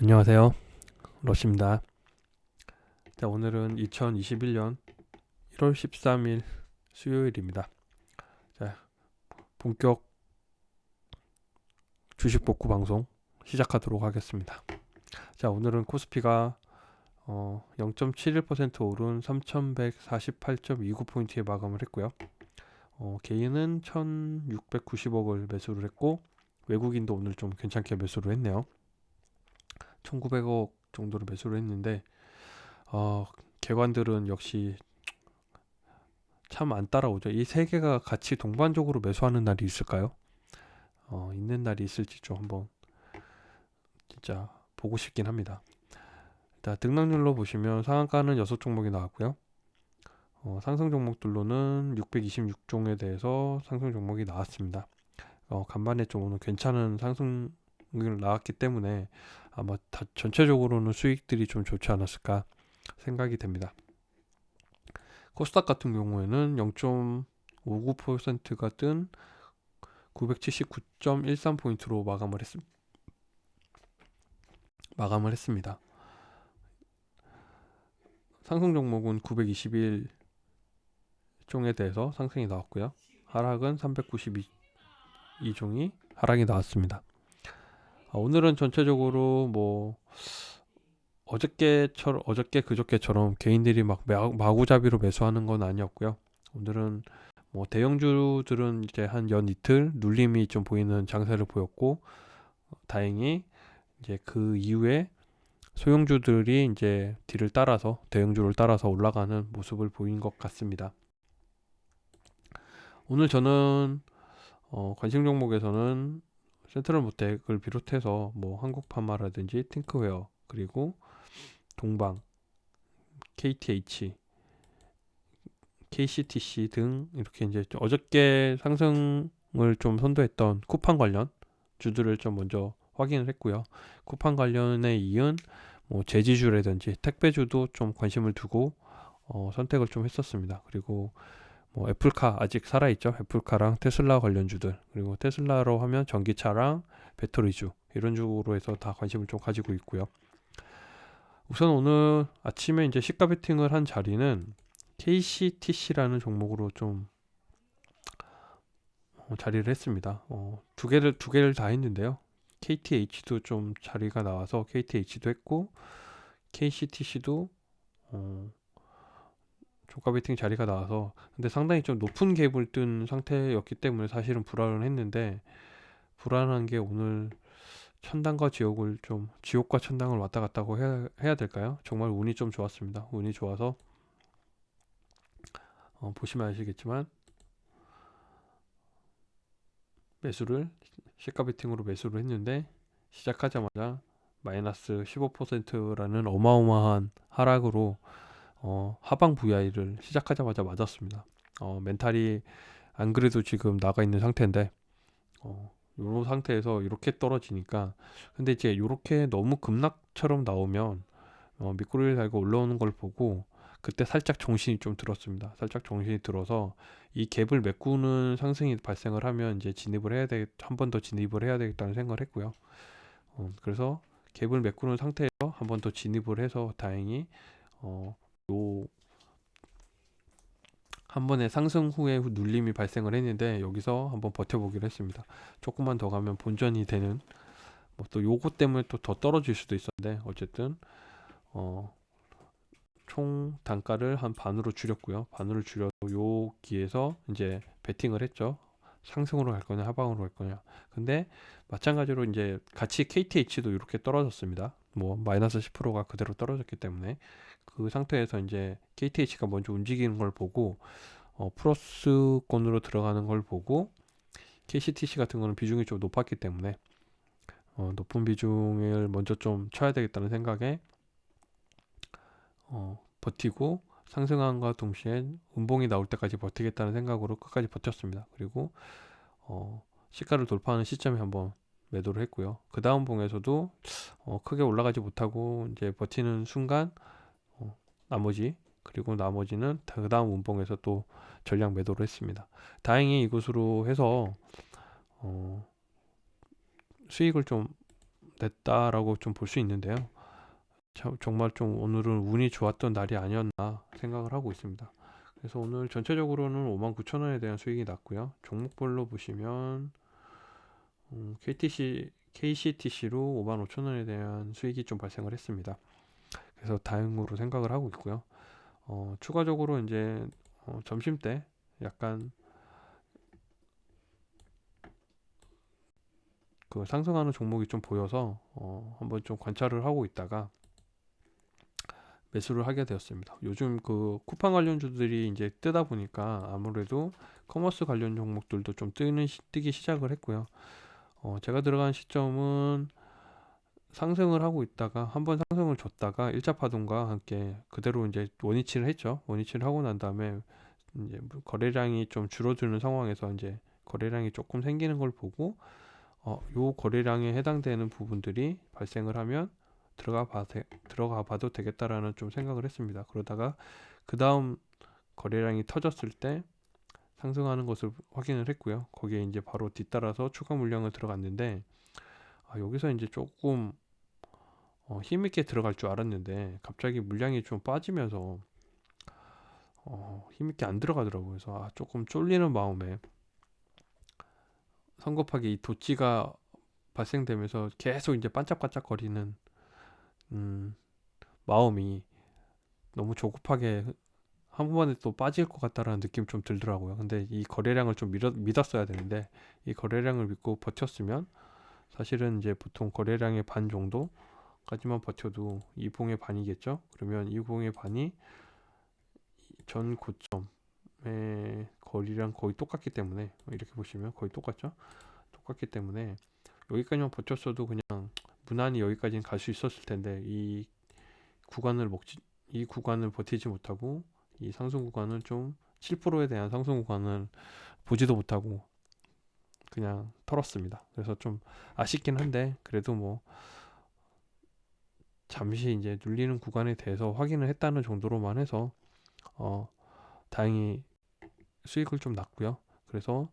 안녕하세요. 러시입니다. 자, 오늘은 2021년 1월 13일 수요일입니다. 자, 본격 주식 복구 방송 시작하도록 하겠습니다. 자, 오늘은 코스피가 0.71% 오른 3148.29포인트에 마감을 했고요. 개인은 1690억을 매수를 했고, 외국인도 오늘 좀 괜찮게 매수를 했네요. 1900억 정도로 매수를 했는데, 개관들은 역시 참 안 따라오죠. 이 세 개가 같이 동반적으로 매수하는 날이 있을까요? 있는 날이 있을지 좀 한번 진짜 보고 싶긴 합니다. 일단 등락률로 보시면 상한가는 6종목이 나왔고요. 상승 종목들로는 626종에 대해서 상승 종목이 나왔습니다. 간만에 좀 오늘 괜찮은 상승을 나왔기 때문에 아마 전체적으로는 수익들이 좀 좋지 않았을까 생각이 됩니다. 코스닥 같은 경우에는 0.59%가 뜬 979.13포인트로 마감을 했습니다. 상승 종목은 921종에 대해서 상승이 나왔고요. 하락은 392종이 하락이 나왔습니다. 오늘은 전체적으로 뭐 어저께 그저께처럼 개인들이 막 마구잡이로 매수하는 건 아니었고요. 오늘은 뭐 대형주들은 이제 한 이틀 눌림이 좀 보이는 장세를 보였고, 다행히 이제 그 이후에 소형주들이 이제 뒤를 따라서 대형주를 따라서 올라가는 모습을 보인 것 같습니다. 오늘 저는 관심 종목에서는 센트럴모텍을 비롯해서 뭐 한국판마라든지 팅크웨어, 그리고 동방, KTH, KCTC 등 이렇게 이제 어저께 상승을 좀 선도했던 쿠팡 관련 주들을 좀 먼저 확인을 했고요. 쿠팡 관련에 이은 뭐 제지주라든지 택배주도 좀 관심을 두고 선택을 좀 했었습니다. 그리고 뭐 애플카 아직 살아있죠. 애플카랑 테슬라 관련주들, 그리고 테슬라로 하면 전기차랑 배터리주, 이런 쪽으로 해서 다 관심을 좀 가지고 있고요. 우선 오늘 아침에 이제 시가 베팅을 한 자리는 KCTC라는 종목으로 좀 자리를 했습니다. 두 개를 다 했는데요. KTH도 좀 자리가 나와서 KTH도 했고, KCTC도 종가 베팅 자리가 나와서, 근데 상당히 좀 높은 갭을 뜬 상태였기 때문에 사실은 불안을 했는데, 불안한 게 오늘 천당과 지옥과 천당을 왔다 갔다고 해야 될까요? 정말 운이 좀 좋았습니다. 운이 좋아서 보시면 아시겠지만 매수를 시가 베팅으로 매수를 했는데, 시작하자마자 마이너스 15%라는 어마어마한 하락으로 하방 VI를 시작하자마자 맞았습니다. 멘탈이 안 그래도 지금 나가 있는 상태인데, 이런 상태에서 이렇게 떨어지니까, 근데 이제 이렇게 너무 급락처럼 나오면 밑꼬리를 달고 올라오는 걸 보고 그때 살짝 정신이 좀 들었습니다. 살짝 정신이 들어서 이 갭을 메꾸는 상승이 발생을 하면 이제 한 번 더 진입을 해야 되겠다는 생각을 했고요. 그래서 갭을 메꾸는 상태에서 한 번 더 진입을 해서 다행히 요 한 번에 상승 후에 눌림이 발생을 했는데, 여기서 한번 버텨보기로 했습니다. 조금만 더 가면 본전이 되는, 뭐 또 요거 때문에 또 더 떨어질 수도 있었는데, 어쨌든 어, 총 단가를 한 반으로 줄였고요. 반으로 줄여서 여기에서 이제 베팅을 했죠. 상승으로 갈 거냐 하방으로 갈 거냐. 근데 마찬가지로 이제 같이 KTH도 이렇게 떨어졌습니다. 뭐 마이너스 10%가 그대로 떨어졌기 때문에 그 상태에서 이제 KTH가 먼저 움직이는 걸 보고 플러스권으로 들어가는 걸 보고, KCTC 같은 거는 비중이 좀 높았기 때문에 높은 비중을 먼저 좀 쳐야 되겠다는 생각에 버티고, 상승함과 동시에 음봉이 나올 때까지 버티겠다는 생각으로 끝까지 버텼습니다. 그리고 시가를 돌파하는 시점에 한번 매도를 했고요. 그 다음 봉에서도 크게 올라가지 못하고 이제 버티는 순간 어, 나머지는 그 다음 음봉에서 또 전량 매도를 했습니다. 다행히 이것으로 해서 수익을 좀 냈다라고 좀 볼 수 있는데요. 정말 좀 오늘은 운이 좋았던 날이 아니었나 생각을 하고 있습니다. 그래서 오늘 전체적으로는 59,000원에 대한 수익이 났고요. 종목별로 보시면 KCTC로 55,000원에 대한 수익이 좀 발생을 했습니다. 그래서 다행으로 생각을 하고 있고요. 추가적으로 이제 점심 때 약간 그 상승하는 종목이 좀 보여서 한번 좀 관찰을 하고 있다가 매수를 하게 되었습니다. 요즘 그 쿠팡 관련주들이 이제 뜨다 보니까 아무래도 커머스 관련 종목들도 좀 뜨기 시작을 했고요. 제가 들어간 시점은 상승을 하고 있다가 한번 상승을 줬다가 1차 파동과 함께 그대로 이제 원위치를 했죠. 원위치를 하고 난 다음에 이제 거래량이 좀 줄어드는 상황에서 이제 거래량이 조금 생기는 걸 보고 요 거래량에 해당되는 부분들이 발생을 하면 들어가 봐도 되겠다라는 좀 생각을 했습니다. 그러다가 그 다음 거래량이 터졌을 때 상승하는 것을 확인을 했고요. 거기에 이제 바로 뒤따라서 추가 물량을 들어갔는데 여기서 이제 조금 힘있게 들어갈 줄 알았는데 갑자기 물량이 좀 빠지면서 힘있게 안 들어가더라고요. 그래서 조금 쫄리는 마음에 성급하게 이 도치가 발생되면서 계속 이제 반짝반짝거리는 마음이 너무 조급하게 한 번에 또 빠질 것 같다라는 느낌이 좀 들더라고요. 근데 이 거래량을 좀 믿었어야 되는데 이 거래량을 믿고 버텼으면 사실은 이제 보통 거래량의 반 정도까지만 버텨도 이봉의 반이겠죠. 그러면 이봉의 반이 전 고점의 거리랑 거의 똑같기 때문에 이렇게 보시면 거의 똑같죠. 똑같기 때문에 여기까지만 버텼어도 그냥 무난히 여기까지는 갈 수 있었을 텐데 이 구간을 버티지 못하고 이 상승 구간은 좀 7%에 대한 상승 구간을 보지도 못하고 그냥 털었습니다. 그래서 좀 아쉽긴 한데 그래도 뭐 잠시 이제 눌리는 구간에 대해서 확인을 했다는 정도로만 해서 다행히 수익을 좀 났고요. 그래서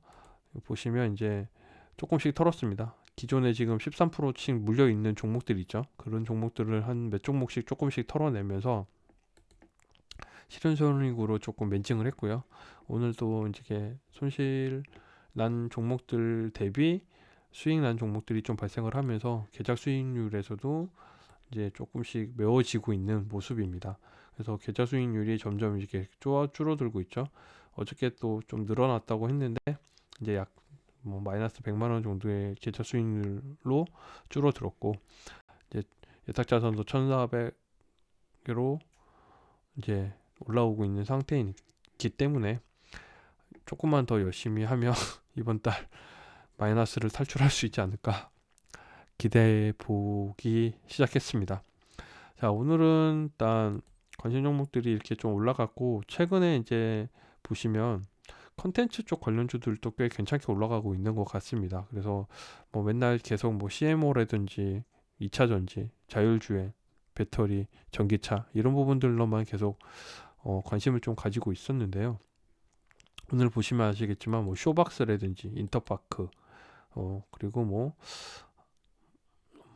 보시면 이제 조금씩 털었습니다. 기존에 지금 13%씩 물려 있는 종목들 있죠. 그런 종목들을 한 몇 종목씩 조금씩 털어내면서 실현손익으로 조금 멘징을 했고요. 오늘도 이제 손실 난 종목들 대비 수익 난 종목들이 좀 발생을 하면서 계좌 수익률에서도 이제 조금씩 메워지고 있는 모습입니다. 그래서 계좌 수익률이 점점 이렇게 줄어들고 있죠. 어저께 또 좀 늘어났다고 했는데 이제 약 뭐 마이너스 100만 원 정도의 계좌 수익률로 줄어들었고 이제 예탁자산도 1,400개로 이제 올라오고 있는 상태이기 때문에 조금만 더 열심히 하면 이번 달 마이너스를 탈출할 수 있지 않을까 기대해 보기 시작했습니다. 자, 오늘은 일단 관심 종목들이 이렇게 좀 올라갔고 최근에 이제 보시면 컨텐츠 쪽 관련주들도 꽤 괜찮게 올라가고 있는 것 같습니다. 그래서 뭐 맨날 계속 뭐 CMO라든지 2차 전지, 자율주행, 배터리, 전기차 이런 부분들로만 계속 관심을 좀 가지고 있었는데요. 오늘 보시면 아시겠지만 뭐 쇼박스라든지 인터파크 그리고 뭐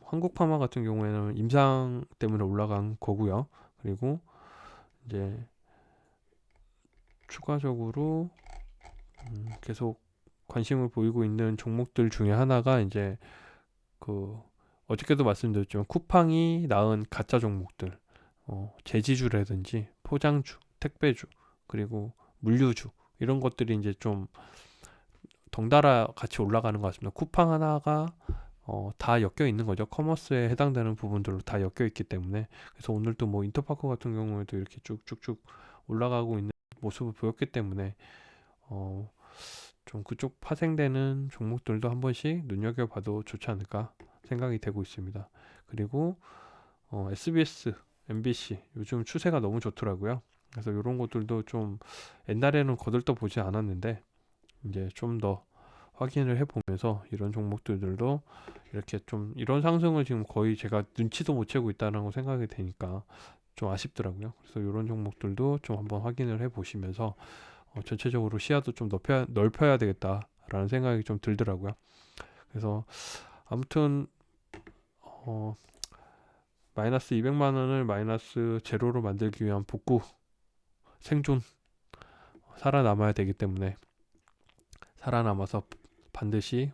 한국파마 같은 경우에는 임상 때문에 올라간 거고요. 그리고 이제 추가적으로 계속 관심을 보이고 있는 종목들 중에 하나가 이제 그 어저께도 말씀드렸지만 쿠팡이 낳은 가짜 종목들 제지주라든지 포장주, 택배주 그리고 물류주 이런 것들이 이제 좀 덩달아 같이 올라가는 것 같습니다. 쿠팡 하나가 다 엮여 있는 거죠. 커머스에 해당되는 부분들로 다 엮여 있기 때문에 그래서 오늘도 뭐 인터파크 같은 경우에도 이렇게 쭉쭉쭉 올라가고 있는 모습을 보였기 때문에 좀 그쪽 파생되는 종목들도 한 번씩 눈여겨봐도 좋지 않을까 생각이 되고 있습니다. 그리고 SBS, MBC 요즘 추세가 너무 좋더라고요. 그래서 이런 것들도 좀 옛날에는 거들떠 보지 않았는데 이제 좀 더 확인을 해보면서 이런 종목들도 이렇게 좀 이런 상승을 지금 거의 제가 눈치도 못 채고 있다는 생각이 되니까 좀 아쉽더라고요. 그래서 이런 종목들도 좀 한번 확인을 해보시면서 전체적으로 시야도 좀 넓혀야 되겠다라는 생각이 좀 들더라고요. 그래서 아무튼 마이너스 200만 원을 마이너스 제로로 만들기 위한 복구, 생존, 살아남아야 되기 때문에 살아남아서 반드시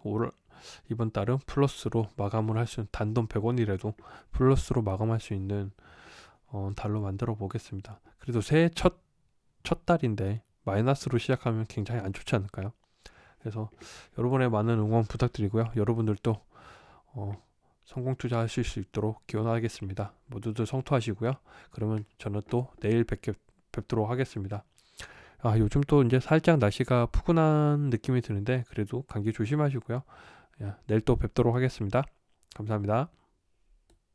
이번 달은 플러스로 마감을 할 수 있는, 단돈 100원이라도 플러스로 마감할 수 있는 달로 만들어 보겠습니다. 그래도 새해 첫 달인데 마이너스로 시작하면 굉장히 안 좋지 않을까요? 그래서 여러분의 많은 응원 부탁드리고요. 여러분들도 성공 투자하실 수 있도록 기원하겠습니다. 모두들 성투하시고요. 그러면 저는 또 내일 뵙도록 하겠습니다. 요즘 또 이제 살짝 날씨가 푸근한 느낌이 드는데 그래도 감기 조심하시고요. 내일 또 뵙도록 하겠습니다. 감사합니다.